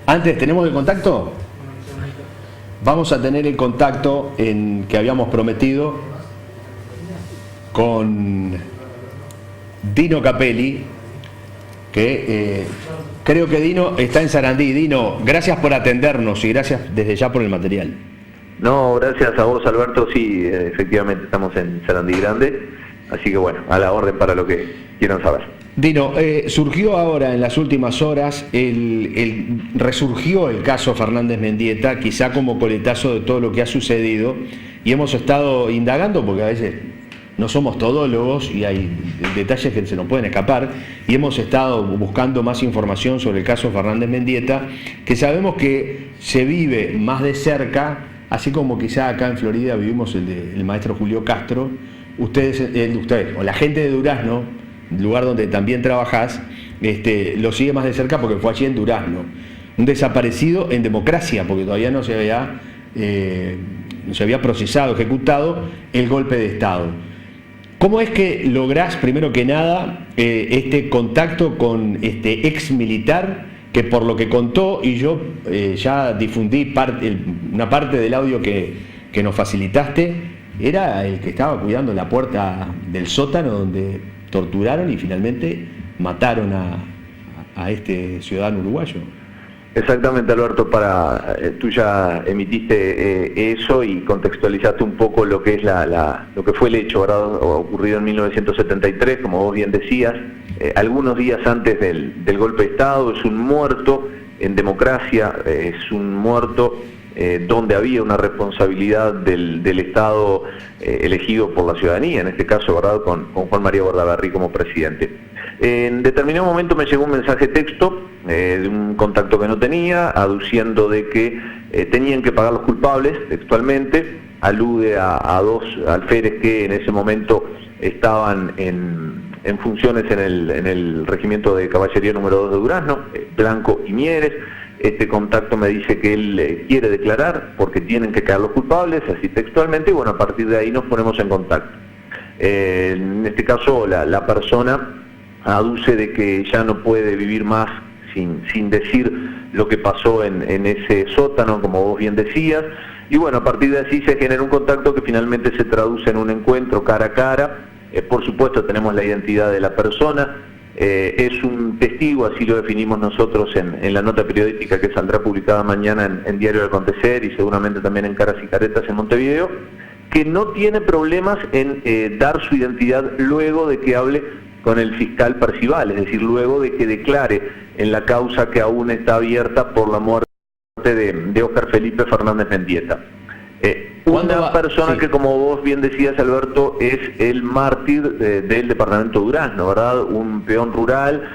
Antes, ¿tenemos el contacto? Vamos a tener el contacto que habíamos prometido con Dino Capelli, que creo que Dino está en Sarandí. Dino, gracias por atendernos y gracias desde ya por el material. No, gracias a vos, Alberto. Sí, efectivamente estamos en Sarandí Grande, así que bueno, a la orden para lo que quieran saber. Dino, surgió ahora en las últimas horas, resurgió el caso Fernández Mendieta, quizá como coletazo de todo lo que ha sucedido, y hemos estado indagando, porque a veces no somos todólogos y hay detalles que se nos pueden escapar, y hemos estado buscando más información sobre el caso Fernández Mendieta, que sabemos que se vive más de cerca, así como quizá acá en Florida vivimos el maestro Julio Castro, ustedes, o la gente de Durazno, lugar donde también trabajás, lo sigue más de cerca porque fue allí en Durazno. Un desaparecido en democracia, porque todavía no se había procesado, ejecutado el golpe de Estado. ¿Cómo es que lográs, primero que nada, este contacto con este ex militar que, por lo que contó, y yo ya difundí una parte del audio que nos facilitaste, era el que estaba cuidando la puerta del sótano donde torturaron y finalmente mataron a este ciudadano uruguayo? Exactamente, Alberto, tú ya emitiste eso y contextualizaste un poco lo que es lo que fue el hecho, ¿verdad? Ocurrido en 1973, como vos bien decías, algunos días antes del golpe de Estado. Es un muerto en democracia, es un muerto donde había una responsabilidad del Estado elegido por la ciudadanía, en este caso, ¿verdad?, con Juan María Bordaberry como presidente. En determinado momento me llegó un mensaje texto de un contacto que no tenía, aduciendo de que tenían que pagar los culpables, textualmente. Alude a dos alférez que en ese momento estaban en funciones en el regimiento de caballería número 2 de Durazno, Blanco y Mieres. Este contacto me dice que él quiere declarar porque tienen que quedar los culpables, así textualmente, y bueno, a partir de ahí nos ponemos en contacto. En este caso, la persona aduce de que ya no puede vivir más sin decir lo que pasó en ese sótano, como vos bien decías, y bueno, a partir de así se genera un contacto que finalmente se traduce en un encuentro cara a cara. Por supuesto tenemos la identidad de la persona. Es un testigo, así lo definimos nosotros en la nota periodística que saldrá publicada mañana en Diario del Acontecer y seguramente también en Caras y Caretas en Montevideo, que no tiene problemas en dar su identidad luego de que hable con el fiscal Percival, es decir, luego de que declare en la causa que aún está abierta por la muerte de Óscar Felipe Fernández Mendieta. Una persona que, como vos bien decías, Alberto, es el mártir del departamento de Durazno, ¿verdad? Un peón rural,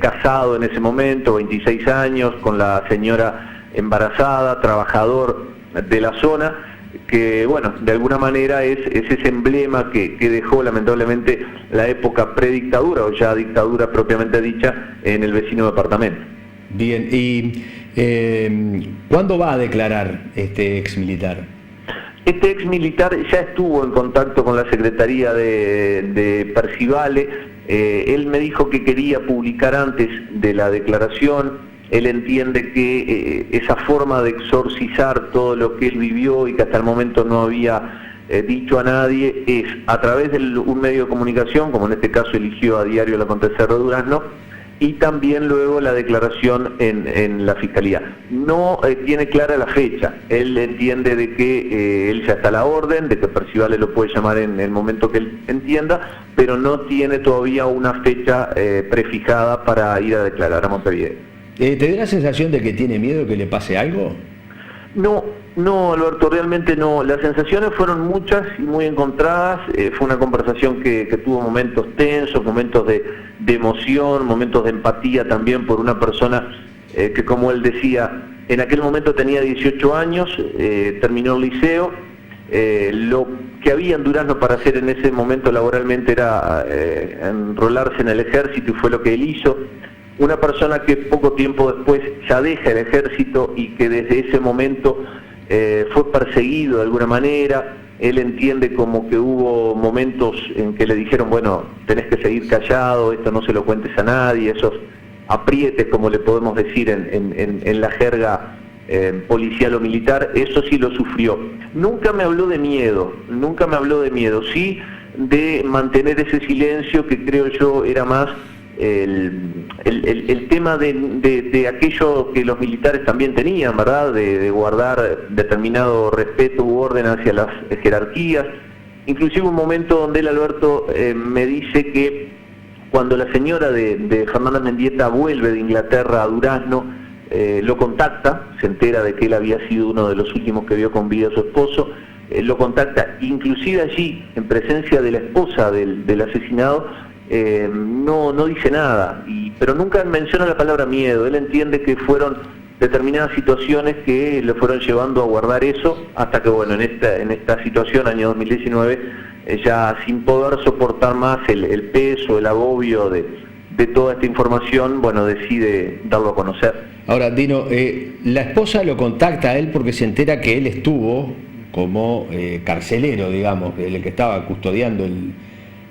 casado en ese momento, 26 años, con la señora embarazada, trabajador de la zona, que, bueno, de alguna manera es ese emblema que dejó lamentablemente la época predictadura, o ya dictadura propiamente dicha, en el vecino departamento. Bien, y ¿cuándo va a declarar este ex militar? Este ex militar ya estuvo en contacto con la Secretaría de Percivale. Él me dijo que quería publicar antes de la declaración. Él entiende que esa forma de exorcizar todo lo que él vivió y que hasta el momento no había dicho a nadie es a través de un medio de comunicación, como en este caso eligió a Diario El Acontecer de Durazno, y también luego la declaración en la Fiscalía. No tiene clara la fecha. Él entiende de que él ya está a la orden, de que Percivale lo puede llamar en el momento que él entienda, pero no tiene todavía una fecha prefijada para ir a declarar a Montevideo. ¿Te da la sensación de que tiene miedo que le pase algo? No, Alberto, realmente no. Las sensaciones fueron muchas y muy encontradas. Fue una conversación que tuvo momentos tensos, momentos de emoción, momentos de empatía también por una persona que, como él decía, en aquel momento tenía 18 años, terminó el liceo. Lo que había en Durazno para hacer en ese momento laboralmente era enrolarse en el ejército, y fue lo que él hizo. Una persona que poco tiempo después ya deja el ejército y que desde ese momento fue perseguido de alguna manera. Él entiende como que hubo momentos en que le dijeron, bueno, tenés que seguir callado, esto no se lo cuentes a nadie, esos aprietes, como le podemos decir en la jerga policial o militar, eso sí lo sufrió. Nunca me habló de miedo, sí de mantener ese silencio, que creo yo era más el tema de aquello que los militares también tenían, ¿verdad? De guardar determinado respeto u orden hacia las jerarquías. Inclusive un momento donde él, Alberto, me dice que cuando la señora de Fernández Mendieta vuelve de Inglaterra a Durazno, lo contacta, se entera de que él había sido uno de los últimos que vio con vida a su esposo, lo contacta, inclusive allí, en presencia de la esposa del asesinado, no dice nada, pero nunca menciona la palabra miedo. Él entiende que fueron determinadas situaciones que le fueron llevando a guardar eso, hasta que bueno, en esta situación, año 2019, ya sin poder soportar más el peso, el agobio de toda esta información, bueno, decide darlo a conocer. Ahora, Dino, la esposa lo contacta a él porque se entera que él estuvo como carcelero, digamos, el que estaba custodiando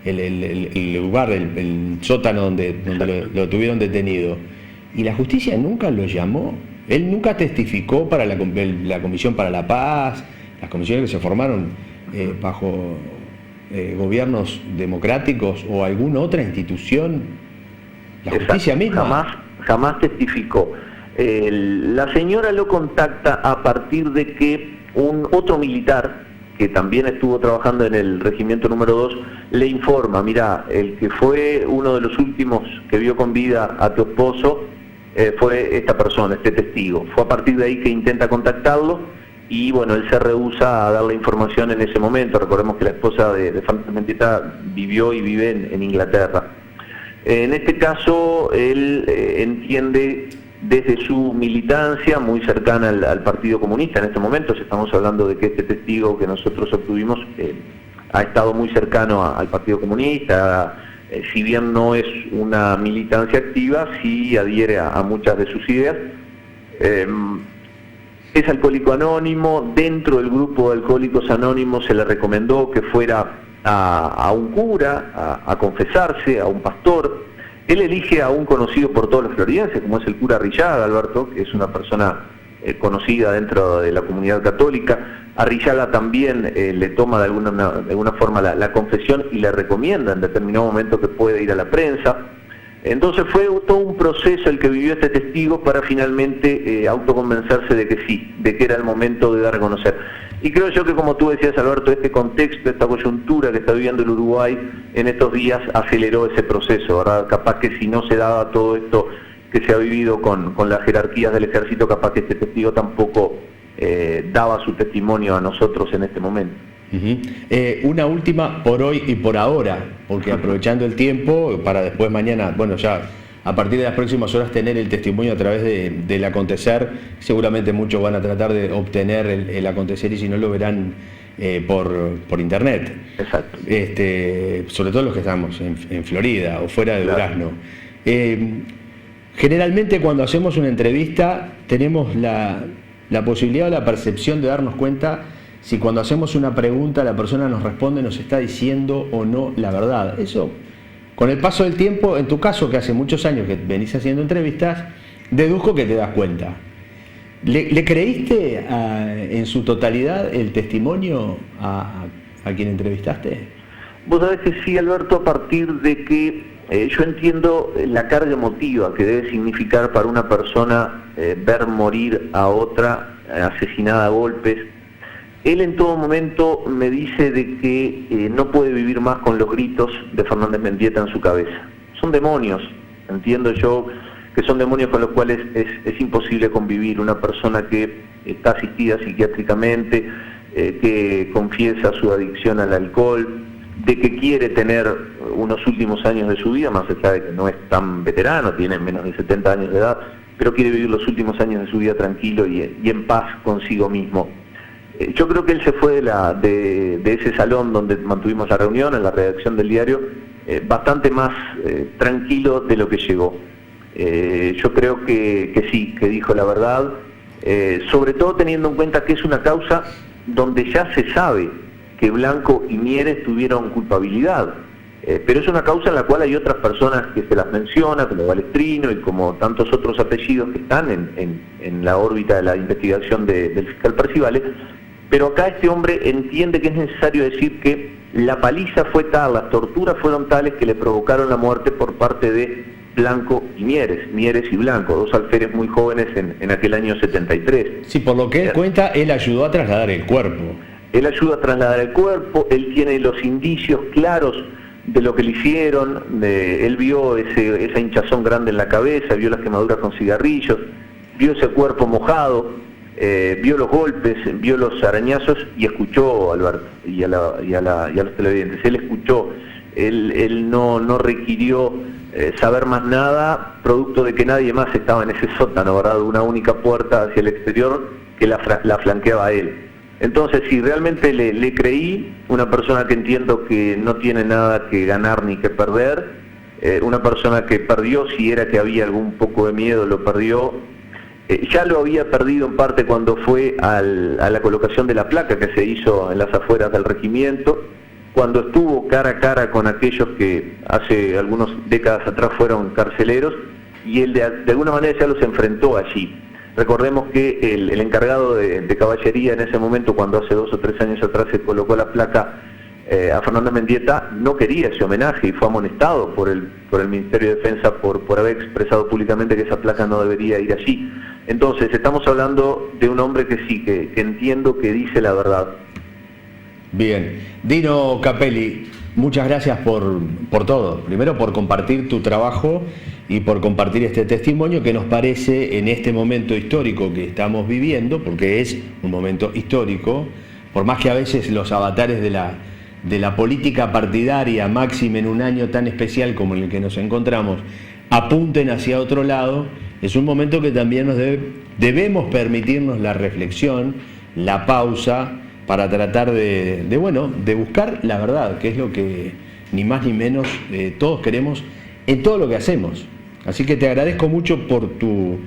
el lugar, el sótano donde lo tuvieron detenido. Y la justicia nunca lo llamó. Él nunca testificó para la Comisión para la Paz, las comisiones que se formaron bajo gobiernos democráticos o alguna otra institución. La justicia misma. Jamás testificó. La señora lo contacta a partir de que un otro militar, que también estuvo trabajando en el regimiento número 2, le informa: mira, el que fue uno de los últimos que vio con vida a tu esposo fue esta persona, este testigo. Fue a partir de ahí que intenta contactarlo y bueno, él se rehúsa a dar la información en ese momento. Recordemos que la esposa de Fernández Mendieta vivió y vive en Inglaterra. En este caso, él entiende desde su militancia muy cercana al Partido Comunista. En este momento estamos hablando de que este testigo que nosotros obtuvimos ha estado muy cercano al Partido Comunista, si bien no es una militancia activa, sí adhiere a muchas de sus ideas. Es alcohólico anónimo. Dentro del grupo de alcohólicos anónimos se le recomendó que fuera a un cura, a confesarse, a un pastor. Él elige a un conocido por todos los floridenses, como es el cura Arrillaga, Alberto, que es una persona conocida dentro de la comunidad católica. Arrillaga también le toma de alguna forma la confesión y le recomienda en determinado momento que puede ir a la prensa. Entonces fue todo un proceso el que vivió este testigo para finalmente autoconvencerse de que sí, de que era el momento de dar a conocer. Y creo yo que, como tú decías, Alberto, este contexto, esta coyuntura que está viviendo el Uruguay en estos días aceleró ese proceso, ¿verdad? Capaz que si no se daba todo esto que se ha vivido con las jerarquías del ejército, capaz que este testigo tampoco daba su testimonio a nosotros en este momento. Una última por hoy y por ahora, porque aprovechando el tiempo, para después mañana, bueno, ya a partir de las próximas horas tener el testimonio a través del acontecer. Seguramente muchos van a tratar de obtener el acontecer y si no lo verán por internet. Exacto. Sobre todo los que estamos en Florida o fuera de Durazno. Generalmente cuando hacemos una entrevista tenemos la posibilidad o la percepción de darnos cuenta si cuando hacemos una pregunta la persona nos responde, nos está diciendo o no la verdad. Eso, con el paso del tiempo, en tu caso, que hace muchos años que venís haciendo entrevistas, deduzco que te das cuenta. ¿Le creíste en su totalidad el testimonio a quien entrevistaste? Vos sabés que sí, Alberto, a partir de que yo entiendo la carga emotiva que debe significar para una persona ver morir a otra asesinada a golpes. Él en todo momento me dice de que no puede vivir más con los gritos de Fernández Mendieta en su cabeza. Son demonios, entiendo yo que son demonios con los cuales es imposible convivir. Una persona que está asistida psiquiátricamente, que confiesa su adicción al alcohol, de que quiere tener unos últimos años de su vida, más allá de que no es tan veterano, tiene menos de 70 años de edad, pero quiere vivir los últimos años de su vida tranquilo y en paz consigo mismo. Yo creo que él se fue de ese salón donde mantuvimos la reunión, en la redacción del diario, bastante más tranquilo de lo que llegó. Yo creo que sí, que dijo la verdad, sobre todo teniendo en cuenta que es una causa donde ya se sabe que Blanco y Mieres tuvieron culpabilidad. pero es una causa en la cual hay otras personas que se las menciona, como Balestrino y como tantos otros apellidos que están en la órbita de la investigación del fiscal Percivale, pero acá este hombre entiende que es necesario decir que la paliza fue tal, las torturas fueron tales que le provocaron la muerte por parte de Blanco y Mieres y Blanco, dos alférez muy jóvenes en aquel año 73. Sí, por lo que él cuenta, él ayudó a trasladar el cuerpo. Él ayuda a trasladar el cuerpo, él tiene los indicios claros de lo que le hicieron, él vio esa hinchazón grande en la cabeza, vio las quemaduras con cigarrillos, vio ese cuerpo mojado, vio los golpes, vio los arañazos y escuchó, Alberto, y a los televidentes. Él escuchó, él no requirió saber más nada, producto de que nadie más estaba en ese sótano, ¿verdad? Una única puerta hacia el exterior que la flanqueaba a él. Entonces, si realmente le creí, una persona que entiendo que no tiene nada que ganar ni que perder, una persona que perdió, si era que había algún poco de miedo, lo perdió. Ya lo había perdido en parte cuando fue a la colocación de la placa que se hizo en las afueras del regimiento, cuando estuvo cara a cara con aquellos que hace algunas décadas atrás fueron carceleros, y él de alguna manera ya los enfrentó allí. Recordemos que el encargado de caballería en ese momento, cuando hace 2 o 3 años atrás se colocó la placa a Fernanda Mendieta, no quería ese homenaje y fue amonestado por el Ministerio de Defensa por haber expresado públicamente que esa placa no debería ir allí. Entonces, estamos hablando de un hombre que sí, que entiendo que dice la verdad. Bien. Dino Capelli, muchas gracias por todo. Primero por compartir tu trabajo y por compartir este testimonio que nos parece en este momento histórico que estamos viviendo, porque es un momento histórico, por más que a veces los avatares de la política partidaria, máxime en un año tan especial como en el que nos encontramos, apunten hacia otro lado, es un momento que también debemos permitirnos la reflexión, la pausa, para tratar de buscar la verdad, que es lo que ni más ni menos todos queremos en todo lo que hacemos. Así que te agradezco mucho por tu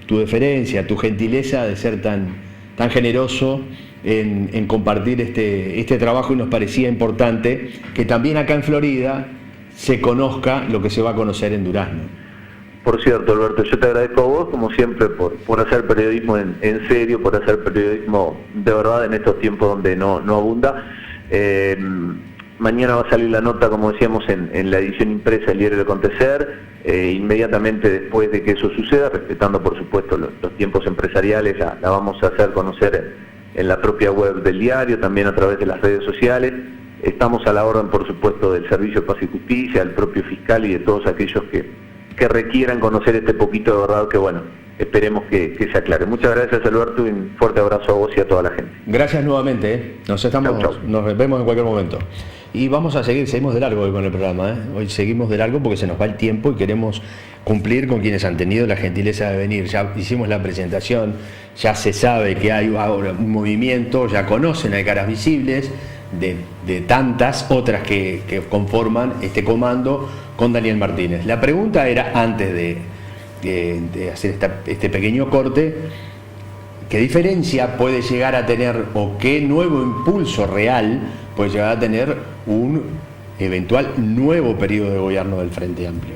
deferencia, tu gentileza de ser tan generoso en compartir este trabajo, y nos parecía importante que también acá en Florida se conozca lo que se va a conocer en Durazno. Por cierto, Alberto, yo te agradezco a vos, como siempre, por hacer periodismo en serio, por hacer periodismo de verdad en estos tiempos donde no abunda. Mañana va a salir la nota, como decíamos, en la edición impresa del Diario del Acontecer, inmediatamente después de que eso suceda, respetando por supuesto los tiempos empresariales, la vamos a hacer conocer en la propia web del diario, también a través de las redes sociales. Estamos a la orden, por supuesto, del Servicio de Paz y Justicia, del propio fiscal y de todos aquellos que requieran conocer este poquito de verdad, que bueno, esperemos que se aclare. Muchas gracias, Alberto, y un fuerte abrazo a vos y a toda la gente. Gracias nuevamente, Nos vemos en cualquier momento. Y seguimos de largo hoy con el programa, Hoy seguimos de largo porque se nos va el tiempo y queremos cumplir con quienes han tenido la gentileza de venir. Ya hicimos la presentación, ya se sabe que hay ahora un movimiento, ya conocen, hay caras visibles de tantas otras que conforman este comando con Daniel Martínez. La pregunta era, antes de hacer este pequeño corte, ¿qué diferencia puede llegar a tener o qué nuevo impulso real puede llegar a tener un eventual nuevo periodo de gobierno del Frente Amplio?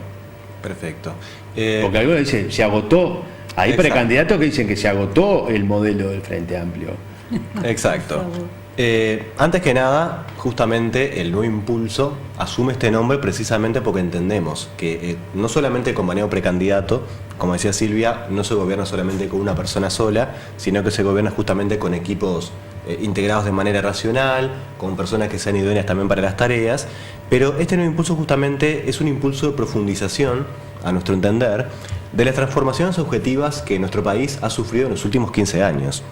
Perfecto. Porque algunos dicen, se agotó, hay precandidatos que dicen que se agotó el modelo del Frente Amplio. Exacto. Antes que nada, justamente el nuevo impulso asume este nombre precisamente porque entendemos que no solamente con manejo precandidato, como decía Silvia, no se gobierna solamente con una persona sola, sino que se gobierna justamente con equipos integrados de manera racional, con personas que sean idóneas también para las tareas, pero este nuevo impulso justamente es un impulso de profundización, a nuestro entender, de las transformaciones objetivas que nuestro país ha sufrido en los últimos 15 años.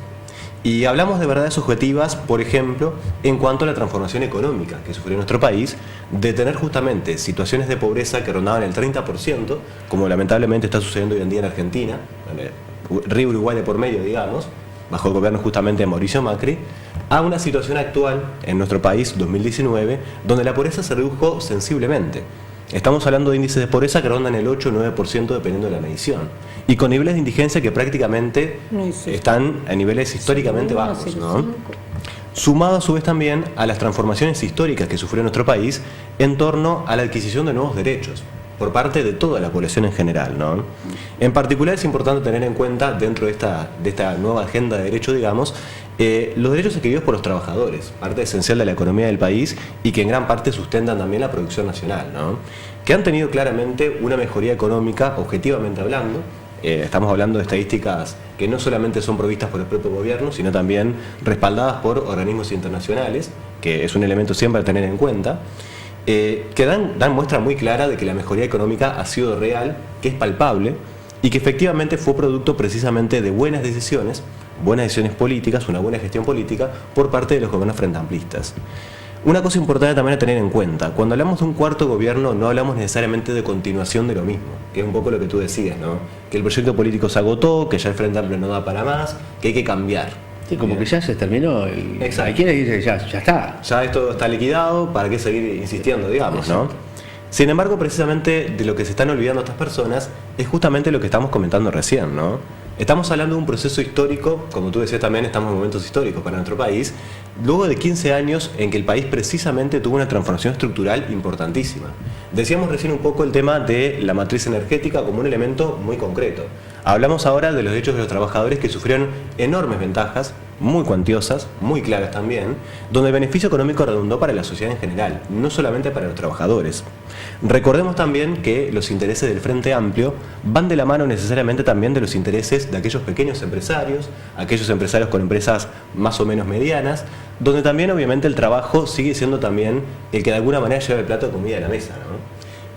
Y hablamos de verdades objetivas, por ejemplo, en cuanto a la transformación económica que sufrió nuestro país, de tener justamente situaciones de pobreza que rondaban el 30%, como lamentablemente está sucediendo hoy en día en Argentina, Río Uruguay de por medio, digamos, bajo el gobierno justamente de Mauricio Macri, a una situación actual en nuestro país, 2019, donde la pobreza se redujo sensiblemente. Estamos hablando de índices de pobreza que rondan el 8 o 9% dependiendo de la medición. Y con niveles de indigencia que prácticamente están a niveles históricamente bajos, ¿no? sumado a su vez también a las transformaciones históricas que sufrió nuestro país en torno a la adquisición de nuevos derechos por parte de toda la población en general, ¿no? En particular es importante tener en cuenta, dentro de esta nueva agenda de derechos, digamos, los derechos adquiridos por los trabajadores, parte esencial de la economía del país y que en gran parte sustentan también la producción nacional, ¿no? Que han tenido claramente una mejoría económica, objetivamente hablando. Estamos hablando de estadísticas que no solamente son provistas por el propio gobierno, sino también respaldadas por organismos internacionales, que es un elemento siempre a tener en cuenta, que dan muestra muy clara de que la mejoría económica ha sido real, que es palpable y que efectivamente fue producto precisamente de buenas decisiones políticas, una buena gestión política por parte de los gobiernos frentamplistas. Una cosa importante también a tener en cuenta, cuando hablamos de un cuarto gobierno no hablamos necesariamente de continuación de lo mismo, que es un poco lo que tú decías, ¿no? Que el proyecto político se agotó, que ya el Frente Amplio no da para más, que hay que cambiar. Sí, como que ya se terminó. Exacto. Hay quienes dicen ya está. Ya esto está liquidado, ¿para qué seguir insistiendo, digamos, ¿no? Sin embargo, precisamente de lo que se están olvidando estas personas es justamente lo que estamos comentando recién, ¿no? Estamos hablando de un proceso histórico, como tú decías también, estamos en momentos históricos para nuestro país, luego de 15 años en que el país precisamente tuvo una transformación estructural importantísima. Decíamos recién un poco el tema de la matriz energética como un elemento muy concreto. Hablamos ahora de los derechos de los trabajadores que sufrieron enormes ventajas, muy cuantiosas, muy claras también, donde el beneficio económico redundó para la sociedad en general, no solamente para los trabajadores. Recordemos también que los intereses del Frente Amplio van de la mano necesariamente también de los intereses de aquellos pequeños empresarios, aquellos empresarios con empresas más o menos medianas, donde también obviamente el trabajo sigue siendo también el que de alguna manera lleva el plato de comida a la mesa, ¿no?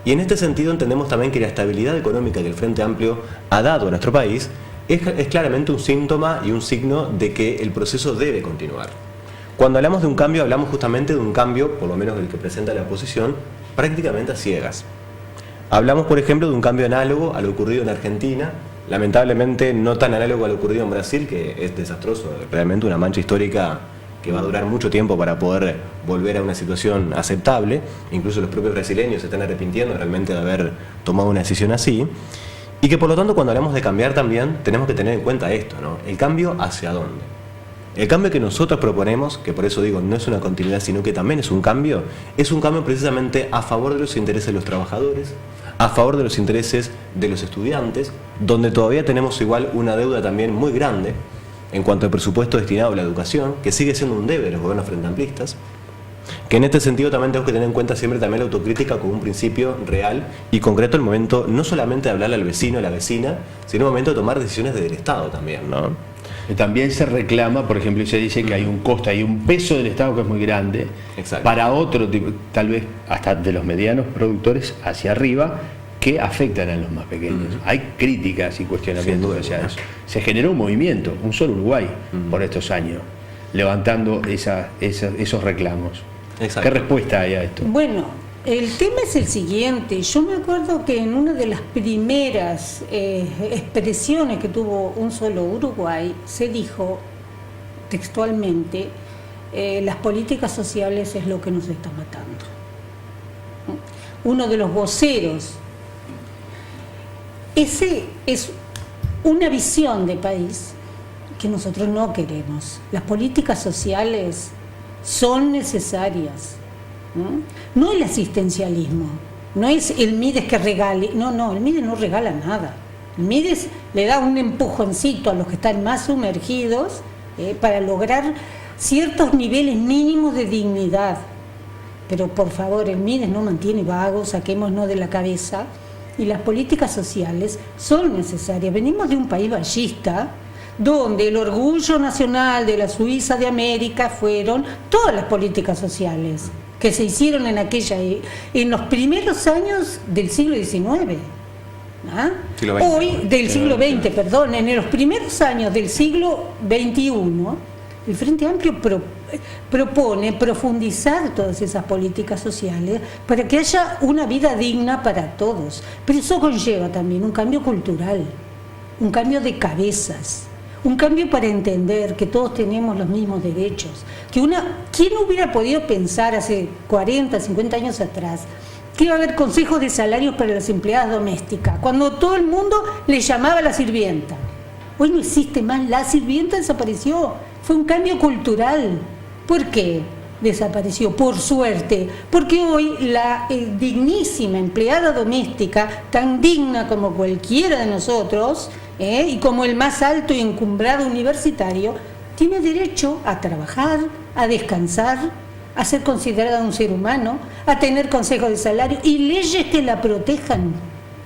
Y en este sentido entendemos también que la estabilidad económica que el Frente Amplio ha dado a nuestro país es claramente un síntoma y un signo de que el proceso debe continuar. Cuando hablamos de un cambio, hablamos justamente de un cambio, por lo menos del que presenta la oposición, prácticamente a ciegas. Hablamos, por ejemplo, de un cambio análogo a lo ocurrido en Argentina, lamentablemente no tan análogo a lo ocurrido en Brasil, que es desastroso, realmente una mancha histórica que va a durar mucho tiempo para poder volver a una situación aceptable. Incluso los propios brasileños se están arrepintiendo realmente de haber tomado una decisión así. Y que por lo tanto cuando hablamos de cambiar también tenemos que tener en cuenta esto, ¿no? El cambio hacia dónde. El cambio que nosotros proponemos, que por eso digo no es una continuidad sino que también es un cambio precisamente a favor de los intereses de los trabajadores, a favor de los intereses de los estudiantes, donde todavía tenemos igual una deuda también muy grande en cuanto al presupuesto destinado a la educación, que sigue siendo un debe de los gobiernos frentamplistas, que en este sentido también tenemos que tener en cuenta siempre también la autocrítica como un principio real y concreto el momento no solamente de hablarle al vecino, a la vecina, sino el momento de tomar decisiones del Estado también, ¿no? También se reclama, por ejemplo, y se dice que hay un costo, hay un peso del Estado que es muy grande. Exacto. Para otro tipo, tal vez hasta de los medianos productores hacia arriba, que afectan a los más pequeños. Hay críticas y cuestionamientos hacia eso. Se generó un movimiento, un solo Uruguay, por estos años, levantando esos reclamos. Exacto. ¿Qué respuesta hay a esto? Bueno, el tema es el siguiente. Yo me acuerdo que en una de las primeras expresiones que tuvo un solo Uruguay, se dijo textualmente, las políticas sociales es lo que nos está matando. Uno de los voceros. Ese es una visión de país que nosotros no queremos. Las políticas sociales son necesarias. No el asistencialismo, no es el Mides que regale, no, el Mides no regala nada. El Mides le da un empujoncito a los que están más sumergidos para lograr ciertos niveles mínimos de dignidad. Pero por favor, el Mides no mantiene vagos, saquémonos de la cabeza. Y las políticas sociales son necesarias. Venimos de un país ballista, donde el orgullo nacional de la Suiza de América fueron todas las políticas sociales que se hicieron en los primeros años del siglo XIX. Hoy, del siglo XX, perdón, en los primeros años del siglo XXI, el Frente Amplio propone profundizar todas esas políticas sociales para que haya una vida digna para todos. Pero eso conlleva también un cambio cultural, un cambio de cabezas, un cambio para entender que todos tenemos los mismos derechos. ¿Quién hubiera podido pensar hace 40, 50 años atrás que iba a haber consejos de salarios para las empleadas domésticas, cuando todo el mundo le llamaba a la sirvienta? Hoy no existe más, la sirvienta desapareció, fue un cambio cultural. ¿Por qué desapareció? Por suerte, porque hoy la dignísima empleada doméstica, tan digna como cualquiera de nosotros, y como el más alto y encumbrado universitario, tiene derecho a trabajar, a descansar, a ser considerada un ser humano, a tener consejo de salario y leyes que la protejan.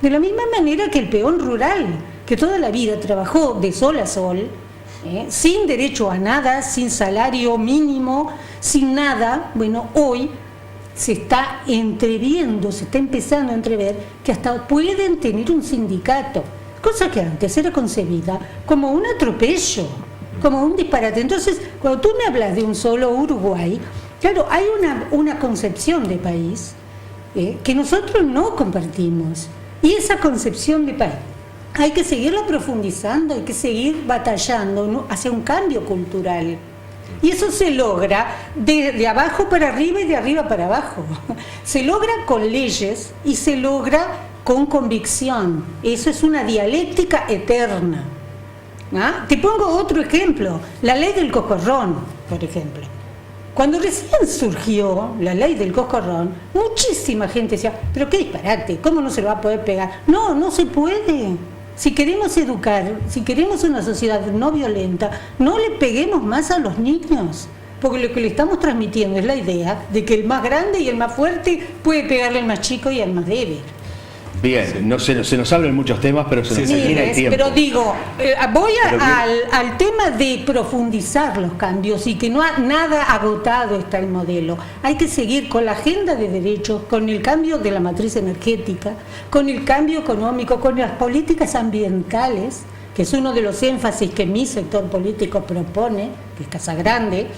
De la misma manera que el peón rural, que toda la vida trabajó de sol a sol, sin derecho a nada, sin salario mínimo, sin nada. Bueno, hoy se está entreviendo, se está empezando a entrever que hasta pueden tener un sindicato, cosa que antes era concebida como un atropello, como un disparate. Entonces, cuando tú me hablas de un solo Uruguay, claro, hay una concepción de país que nosotros no compartimos. Y esa concepción de país hay que seguirla profundizando, hay que seguir batallando, ¿no?, hacia un cambio cultural. Y eso se logra de abajo para arriba y de arriba para abajo. Se logra con leyes y se logra con convicción. Eso es una dialéctica eterna. ¿Ah? Te pongo otro ejemplo, la ley del coscorrón, por ejemplo. Cuando recién surgió la ley del coscorrón, muchísima gente decía, pero qué disparate, ¿cómo no se lo va a poder pegar? No, no se puede. Si queremos educar, si queremos una sociedad no violenta, no le peguemos más a los niños, porque lo que le estamos transmitiendo es la idea de que el más grande y el más fuerte puede pegarle al más chico y al más débil. Bien, no se nos hablan muchos temas, pero se nos termina el tiempo. Pero digo, voy al tema de profundizar los cambios y que no nada agotado está el modelo. Hay que seguir con la agenda de derechos, con el cambio de la matriz energética, con el cambio económico, con las políticas ambientales, que es uno de los énfasis que mi sector político propone, que es Casagrande,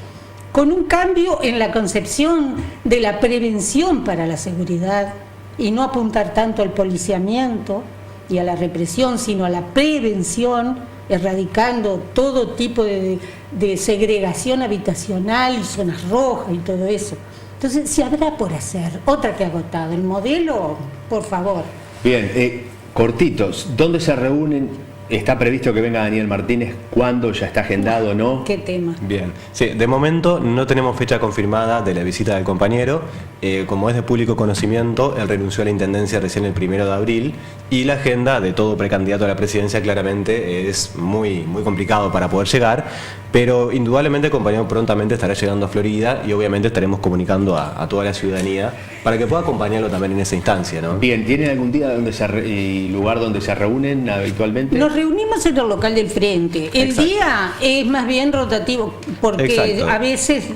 con un cambio en la concepción de la prevención para la seguridad, y no apuntar tanto al policiamiento y a la represión, sino a la prevención, erradicando todo tipo de segregación habitacional y zonas rojas y todo eso. Entonces, si habrá por hacer, otra que agotado, el modelo, por favor. Bien, cortitos, ¿dónde se reúnen? ¿Está previsto que venga Daniel Martínez? ¿Cuándo? ¿Ya está agendado o no? ¿Qué tema? Bien, sí, de momento no tenemos fecha confirmada de la visita del compañero. Como es de público conocimiento, él renunció a la intendencia recién el 1 de abril y la agenda de todo precandidato a la presidencia claramente es muy complicado para poder llegar, pero indudablemente el compañero prontamente estará llegando a Florida y obviamente estaremos comunicando a toda la ciudadanía para que pueda acompañarlo también en esa instancia, ¿no? Bien, ¿tienen algún día lugar donde se reúnen habitualmente? Nos reunimos en el local del frente. El Exacto. día es más bien rotativo porque Exacto. a veces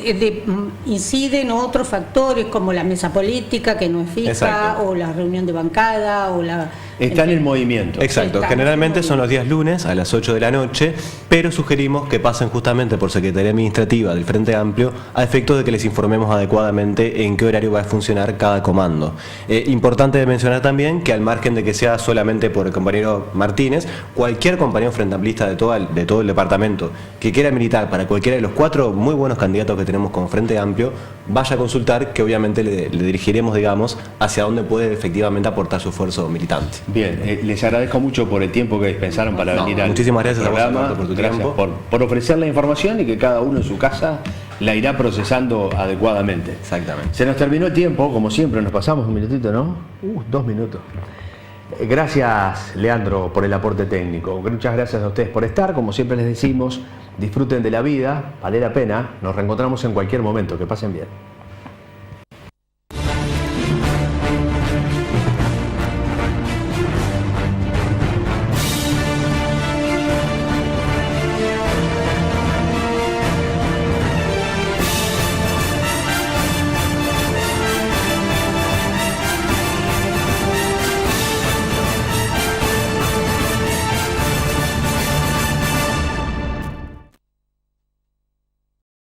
inciden otros factores como la mesa política que no es fija. Exacto. O la reunión de bancada o la... Están en movimiento. Exacto, generalmente son los días lunes a las 8 de la noche, pero sugerimos que pasen justamente por Secretaría Administrativa del Frente Amplio a efectos de que les informemos adecuadamente en qué horario va a funcionar cada comando. Importante de mencionar también que al margen de que sea solamente por el compañero Martínez, cualquier compañero frente amplista de todo el departamento que quiera militar para cualquiera de los 4 muy buenos candidatos que tenemos con Frente Amplio, vaya a consultar, que obviamente le dirigiremos, digamos, hacia dónde puede efectivamente aportar su esfuerzo militante. Bien, les agradezco mucho por el tiempo que dispensaron para venir al muchísimas gracias programa. A vos, por tu gracias tiempo. por ofrecer la información y que cada uno en su casa la irá procesando adecuadamente. Exactamente. Se nos terminó el tiempo, como siempre, nos pasamos un minutito, ¿no? 2 minutos. Gracias, Leandro, por el aporte técnico. Muchas gracias a ustedes por estar. Como siempre les decimos, disfruten de la vida, vale la pena. Nos reencontramos en cualquier momento. Que pasen bien.